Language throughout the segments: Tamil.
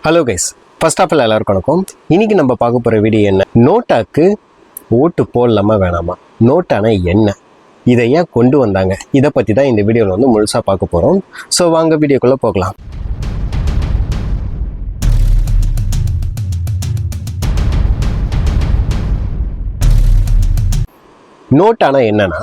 Hello guys, first of all எல்லாருக்கும் வணக்கம். இன்னைக்கு நம்ம பார்க்க போகிற வீடியோ என்ன, நோட்டாக்கு ஓட்டு போடலாமா வேணாமா, நோட்டானா என்ன, இதை ஏன் கொண்டு வந்தாங்க, இதை பற்றி தான் இந்த வீடியோவில் வந்து முழுசாக பார்க்க போகிறோம். ஸோ வாங்க வீடியோக்குள்ளே போகலாம். நோட்டானா என்னன்னா,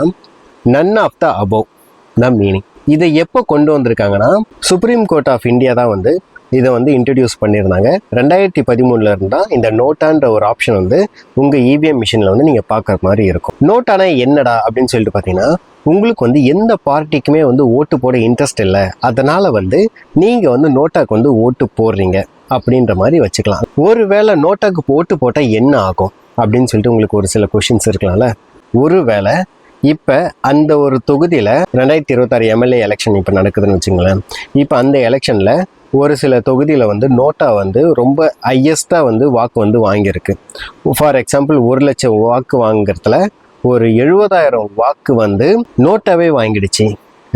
none of the above the meaning. இதை எப்போ கொண்டு வந்திருக்காங்கன்னா, சுப்ரீம் கோர்ட் ஆஃப் இந்தியா தான் வந்து இதை வந்து இன்ட்ரடியூஸ் பண்ணியிருந்தாங்க. 2013 இருந்தால் இந்த நோட்டான்ற ஒரு ஆப்ஷன் வந்து உங்கள் இவிஎம் மிஷினில் வந்து நீங்கள் பார்க்குற மாதிரி இருக்கும். நோட்டானா என்னடா அப்படின்னு சொல்லிட்டு பார்த்தீங்கன்னா, உங்களுக்கு வந்து எந்த பார்ட்டிக்குமே வந்து ஓட்டு போட இன்ட்ரெஸ்ட் இல்லை, அதனால் வந்து நீங்கள் வந்து நோட்டாக்கு வந்து ஓட்டு போடுறீங்க அப்படின்ற மாதிரி வச்சுக்கலாம். ஒருவேளை நோட்டாக்கு ஓட்டு போட்டால் என்ன ஆகும் அப்படின்னு சொல்லிட்டு உங்களுக்கு ஒரு சில கொஷின்ஸ் இருக்கலாம்ல. ஒருவேளை இப்போ அந்த ஒரு தொகுதியில் 2026 எம்எல்ஏ எலெக்ஷன் இப்போ நடக்குதுன்னு வச்சுங்களேன். இப்போ அந்த எலெக்ஷனில் ஒரு சில தொகுதியில் வந்து நோட்டா வந்து ரொம்ப ஹையஸ்ட்டாக வந்து வாக்கு வந்து வாங்கியிருக்கு. ஃபார் எக்ஸாம்பிள் 1 லட்சம் வாக்கு வாங்குறதுல ஒரு 70,000 வாக்கு வந்து நோட்டாவே வாங்கிடுச்சு.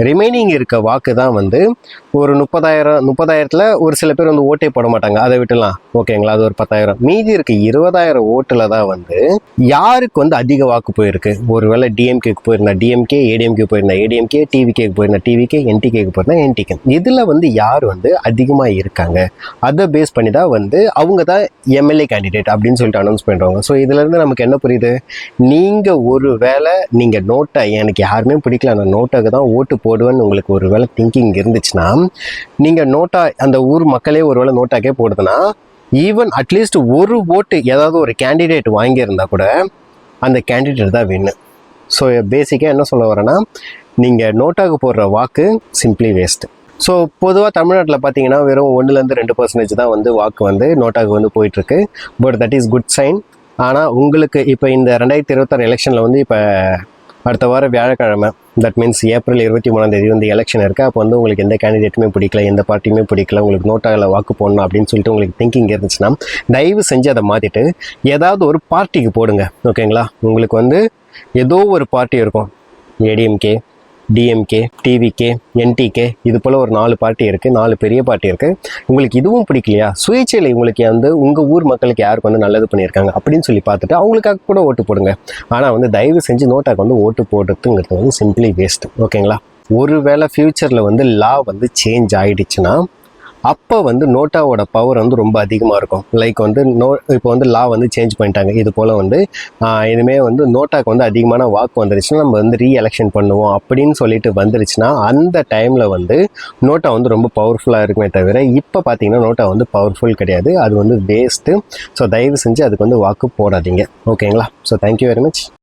ரிமைனிங் இருக்க வாக்கு தான் வந்து ஒரு 30,000 ஒரு சில பேர் வந்து ஓட்டே போட மாட்டாங்க, அதை விட்டுலாம் ஓகேங்களா, அது ஒரு 10,000. மீதி இருக்க 20,000 ஓட்டில் தான் வந்து யாருக்கு வந்து அதிக வாக்கு போயிருக்கு. ஒருவேளை டிஎம்கேக்கு போயிருந்தா டிஎம்கே, ஏடிஎம்கே போயிருந்தா ஏடிஎம்கே, டிவிகேக்கு போயிருந்தா டிவிகே, என்டிகேக்கு போயிருந்தா என்டிகே. இதில் வந்து யார் வந்து அதிகமாக இருக்காங்க அதை பேஸ் பண்ணி தான் வந்து அவங்க தான் எம்எல்ஏ கேண்டிடேட் அப்படின்னு சொல்லிட்டு அனௌன்ஸ் பண்ணுறாங்க. ஸோ இதுலேருந்து நமக்கு என்ன புரியுது, நீங்கள் ஒரு வேளை நீங்கள் நோட்டை எனக்கு யாருமே பிடிக்கல, நான் நோட்டாக்கு தான் ஓட்டு போடுவேன்னு உங்களுக்கு ஒரு வேளை திங்கிங் இருந்துச்சுன்னா, நீங்கள் நோட்டா அந்த ஊர் மக்களே ஒரு வேளை நோட்டாக்கே போடுதுன்னா, ஈவன் அட்லீஸ்ட் ஒரு ஓட்டு ஏதாவது ஒரு கேண்டிடேட் வாங்கியிருந்தா கூட அந்த கேண்டிடேட் தான் வின்னு. ஸோ பேசிக்காக என்ன சொல்ல வரேன்னா, நீங்கள் நோட்டாக்கு போடுற வாக்கு சிம்பிளி வேஸ்ட். ஸோ பொதுவாக தமிழ்நாட்டில் பார்த்தீங்கன்னா வெறும் 1-2% தான் வந்து வாக்கு வந்து நோட்டாக்கு வந்து போயிட்டுருக்கு. But that is good sign. ஆனால் உங்களுக்கு இப்போ இந்த 2026 எலெக்ஷனில் வந்து இப்போ அடுத்த வாரம் வியாழக்கிழமை, தட் மீன்ஸ் ஏப்ரல் 23 வந்து எலெக்ஷன் இருக்குது. அப்போ வந்து உங்களுக்கு எந்த கேண்டிடேட்டுமே பிடிக்கல, எந்த பார்ட்டியுமே பிடிக்கல, உங்களுக்கு நோட்டாவில் வாக்கு போடணும் அப்படின்னு சொல்லிட்டு உங்களுக்கு திங்கிங் இருந்துச்சுன்னா, தயவு செஞ்சு அதை மாற்றிட்டு ஏதாவது ஒரு பார்ட்டிக்கு போடுங்க ஓகேங்களா. உங்களுக்கு வந்து ஏதோ ஒரு பார்ட்டி இருக்கும், ஏடிஎம்கே, டிஎம்கே, டிவிகே, என்டிகே, இது போல் ஒரு 4 பார்ட்டி இருக்குது, 4 பெரிய பார்ட்டி இருக்குது. உங்களுக்கு இதுவும் பிடிக்கலையா, சுயேட்சையில் உங்களுக்கு வந்து உங்கள் ஊர் மக்களுக்கு யாருக்கு வந்து நல்லது பண்ணியிருக்காங்க அப்படின்னு சொல்லி பார்த்துட்டு அவங்களுக்காக கூட ஓட்டு போடுங்க. ஆனால் வந்து தயவு செஞ்சு நோட்டாக்கு வந்து ஓட்டு போடுறதுங்கிறது வந்து சிம்பிளி வேஸ்ட் ஓகேங்களா. ஒருவேளை ஃப்யூச்சரில் வந்து லா வந்து சேஞ்ச் ஆகிடுச்சுன்னா அப்போ வந்து நோட்டாவோட பவர் வந்து ரொம்ப அதிகமாக இருக்கும். லைக் வந்து இப்போ வந்து லா வந்து சேஞ்ச் பண்ணிட்டாங்க, இது போல் வந்து இனிமேல் வந்து நோட்டாக்கு வந்து அதிகமான வாக்கு வந்துருச்சுன்னா நம்ம வந்து ரீஎலெக்ஷன் பண்ணுவோம் அப்படின்னு சொல்லிட்டு வந்துருச்சுன்னா அந்த டைமில் வந்து நோட்டா வந்து ரொம்ப பவர்ஃபுல்லாக இருக்குமே தவிர, இப்போ பார்த்தீங்கன்னா நோட்டா வந்து பவர்ஃபுல் கிடையாது, அது வந்து வேஸ்ட்டு. ஸோ தயவு செஞ்சு அதுக்கு வந்து வாக்கு போடாதீங்க ஓகேங்களா. So thank you very much.